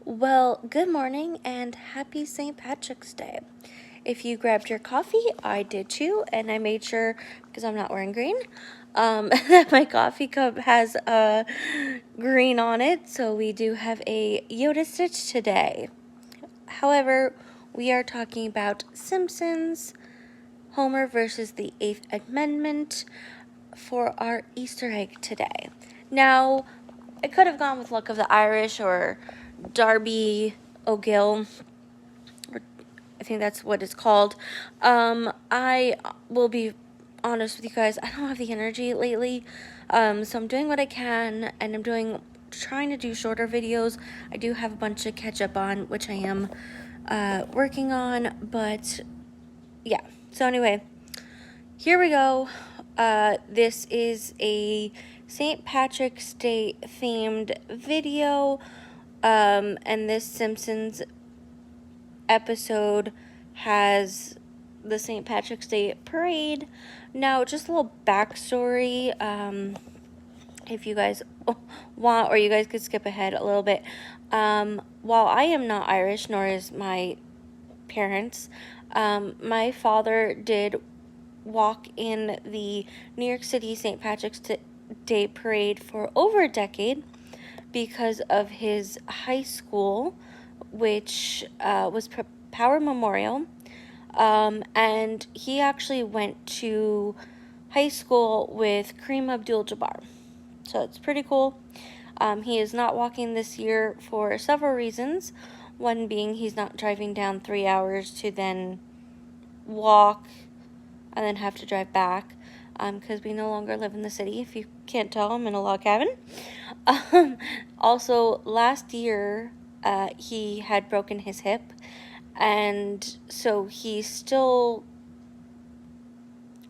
Well, good morning and happy St. Patrick's Day. If you grabbed your coffee, I did too, and I made sure, because I'm not wearing green, that my coffee cup has green on it, so we do have a Yoda stitch today. However, we are talking about Simpsons, Homer versus the Eighth Amendment for our Easter egg today. Now, I could have gone with Luck of the Irish or Darby O'Gill. I think that's what it's called. I will be honest with you guys. I don't have the energy lately. So I'm doing what I can, and trying to do shorter videos. I do have a bunch to catch up on, which I am working on. But yeah. So anyway, here we go. This is a St. Patrick's Day themed video. And this Simpsons episode has the St. Patrick's Day parade. Now, just a little backstory, if you guys want, or you guys could skip ahead a little bit. While I am not Irish, nor is my parents, my father did walk in the New York City St. Patrick's Day parade for over a decade because of his high school, which was Power Memorial, and he actually went to high school with Kareem Abdul-Jabbar, so it's pretty cool. He is not walking this year for several reasons, one being he's not driving down 3 hours to then walk and then have to drive back, because we no longer live in the city. If you can't tell, I'm in a log cabin. Also, last year, he had broken his hip, and so he's still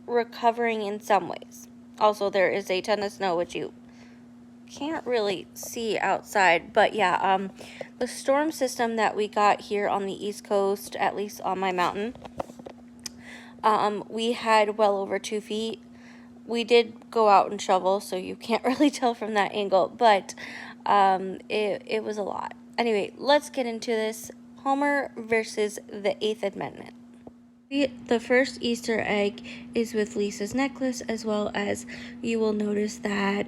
recovering in some ways. Also, there is a ton of snow, which you can't really see outside, but yeah, the storm system that we got here on the East Coast, at least on my mountain, we had well over 2 feet. We did go out and shovel, so you can't really tell from that angle, but it was a lot. Anyway, let's get into this. Homer versus the Eighth Amendment. The first Easter egg is with Lisa's necklace, as well as you will notice that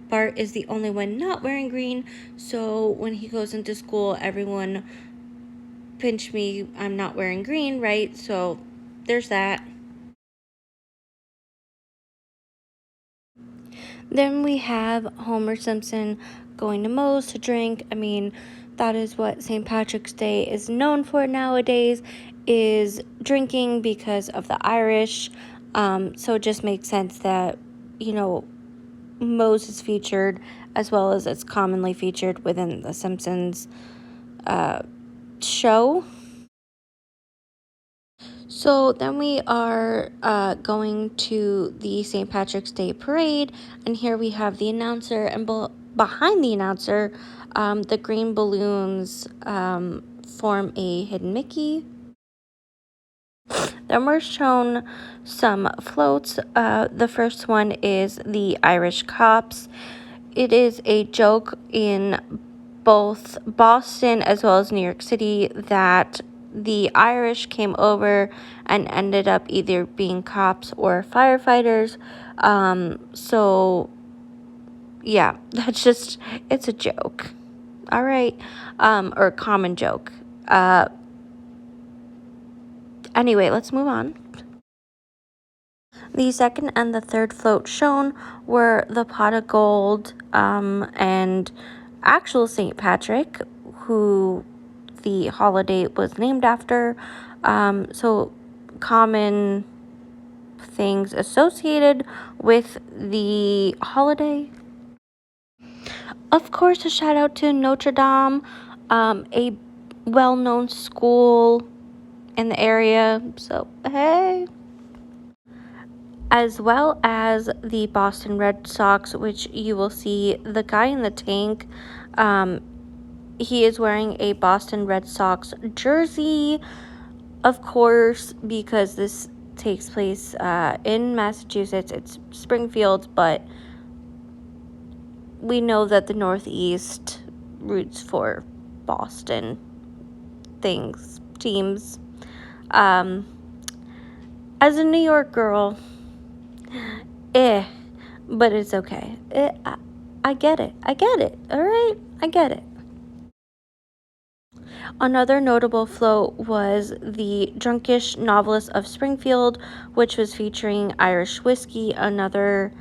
Bart is the only one not wearing green, so when he goes into school, everyone pinch me, I'm not wearing green, right? So there's that. Then we have Homer Simpson going to Moe's to drink. I mean, that is what St. Patrick's Day is known for nowadays, is drinking because of the Irish. So it just makes sense that, Moe's is featured, as well as it's commonly featured within the Simpsons show. So then we are going to the St. Patrick's Day parade, and here we have the announcer, and behind the announcer, the green balloons form a hidden Mickey. Then we're shown some floats. The first one is the Irish cops. It is a joke in both Boston as well as New York City that the Irish came over and ended up either being cops or firefighters. So yeah, it's a joke. All right. Or a common joke. Anyway, let's move on. The second and the third float shown were the pot of gold, and actual St. Patrick, who the holiday was named after. So common things associated with the holiday. Of course, a shout out to Notre Dame, a well-known school in the area. So, hey. As well as the Boston Red Sox, which you will see the guy in the tank. He is wearing a Boston Red Sox jersey, of course, because this takes place in Massachusetts. It's Springfield, but we know that the Northeast roots for Boston teams. As a New York girl, but it's okay. I get it. All right, I get it. Another notable float was the Drunkish Novelist of Springfield, which was featuring Irish whiskey, another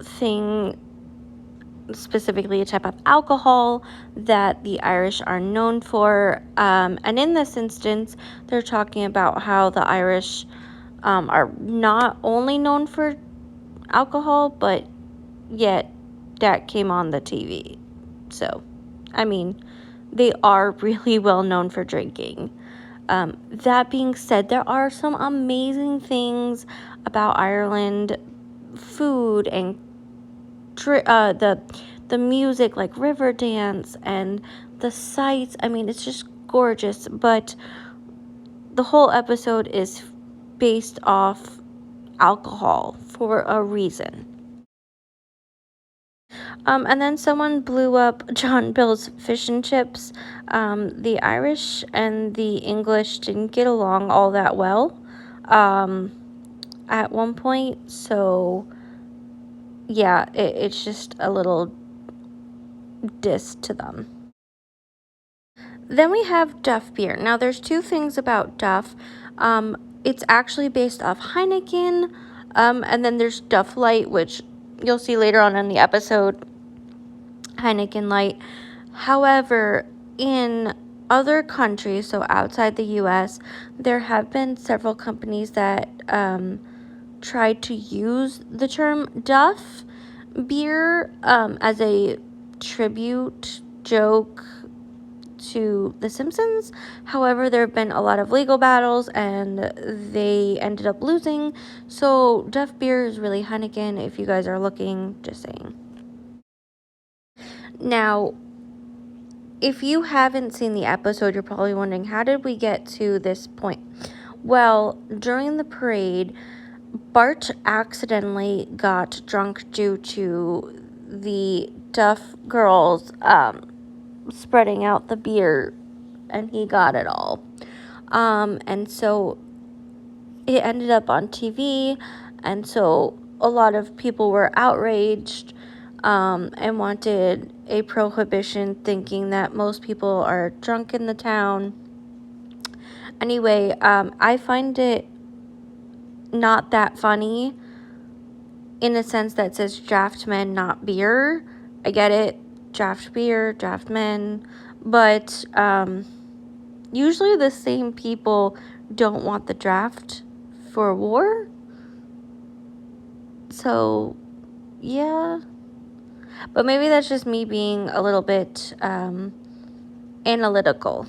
thing, specifically a type of alcohol that the Irish are known for. And in this instance, they're talking about how the Irish are not only known for alcohol, but yet that came on the TV. So, I mean, they are really well known for drinking. That being said, there are some amazing things about Ireland, food and the music, like river dance, and the sights. I mean, it's just gorgeous. But the whole episode is based off alcohol for a reason. And then someone blew up John Bill's fish and chips. The Irish and the English didn't get along all that well at one point. So, yeah, it's just a little diss to them. Then we have Duff beer. Now, there's two things about Duff. It's actually based off Heineken. And then there's Duff Light, which you'll see later on in the episode. Heineken Light. However, in other countries, so outside the US, there have been several companies that tried to use the term Duff beer as a tribute joke to The Simpsons. However, there have been a lot of legal battles and they ended up losing. So Duff beer is really Heineken if you guys are looking, just saying. Now, if you haven't seen the episode, you're probably wondering, how did we get to this point? Well, during the parade, Bart accidentally got drunk due to the Duff girls spreading out the beer, and he got it all. And so it ended up on TV, and so a lot of people were outraged and wanted a prohibition, thinking that most people are drunk in the town. Anyway, I find it not that funny in a sense that says draft men, not beer. I get it, draft beer, draft men, but usually the same people don't want the draft for war. So, yeah. But maybe that's just me being a little bit analytical.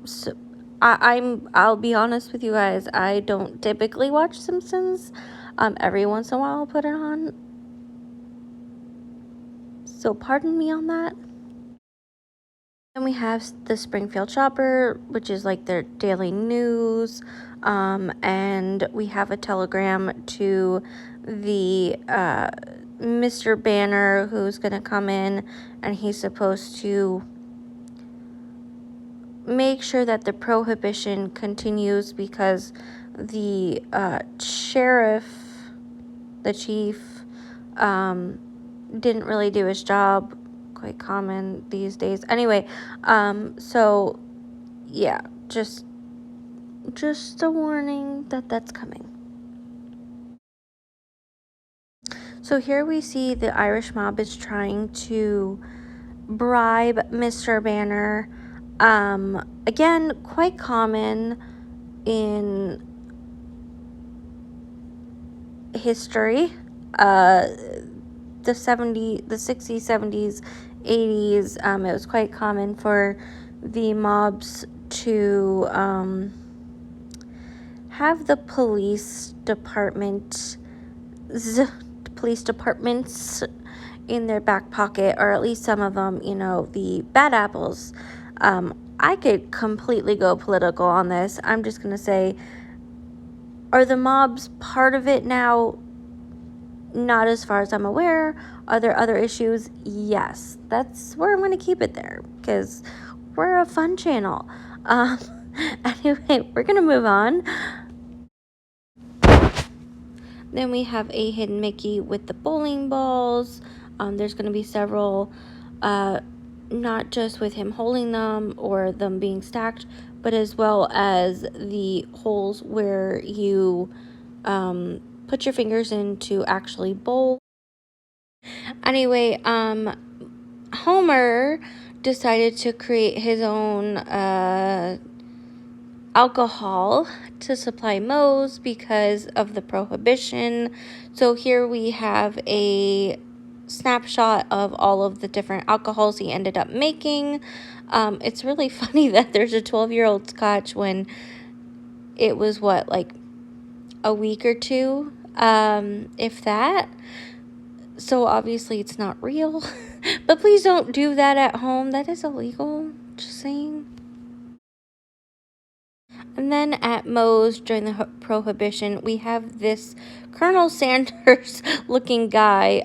So I'll be honest with you guys, I don't typically watch Simpsons. Every once in a while I'll put it on. So pardon me on that. And we have the Springfield Shopper, which is like their daily news. And we have a telegram to the Mr. Banner, who's going to come in, and he's supposed to make sure that the prohibition continues because the sheriff, the chief, didn't really do his job. Quite common these days. Anyway, so yeah, just a warning that that's coming. So here we see the Irish mob is trying to bribe Mr. Banner. Again, quite common in history. The 60s, 70s, 80s, it was quite common for the mobs to have the police departments in their back pocket, or at least some of them, the bad apples. I could completely go political on this. I'm just going to say, are the mobs part of it now? Not as far as I'm aware. Are there other issues? Yes. That's where I'm going to keep it there, because we're a fun channel. Anyway, we're going to move on. Then we have a hidden Mickey with the bowling balls. There's going to be several, not just with him holding them or them being stacked, but as well as the holes where you put your fingers in to actually bowl. Anyway, Homer decided to create his own alcohol to supply Moe's because of the prohibition. So here we have a snapshot of all of the different alcohols he ended up making. It's really funny that there's a 12-year-old scotch when it was like a week or two, if that. So obviously it's not real. But please don't do that at home. That is illegal. Just saying. And then at Moe's during the Prohibition, we have this Colonel Sanders looking guy.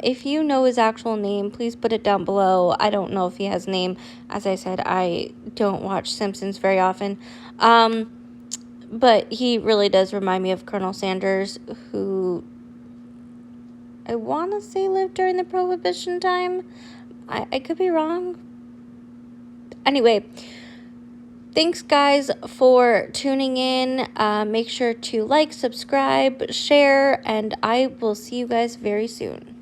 If you know his actual name, please put it down below. I don't know if he has a name. As I said, I don't watch Simpsons very often. But he really does remind me of Colonel Sanders, who I want to say lived during the Prohibition time. I could be wrong. Anyway, thanks, guys, for tuning in. Make sure to like, subscribe, share, and I will see you guys very soon.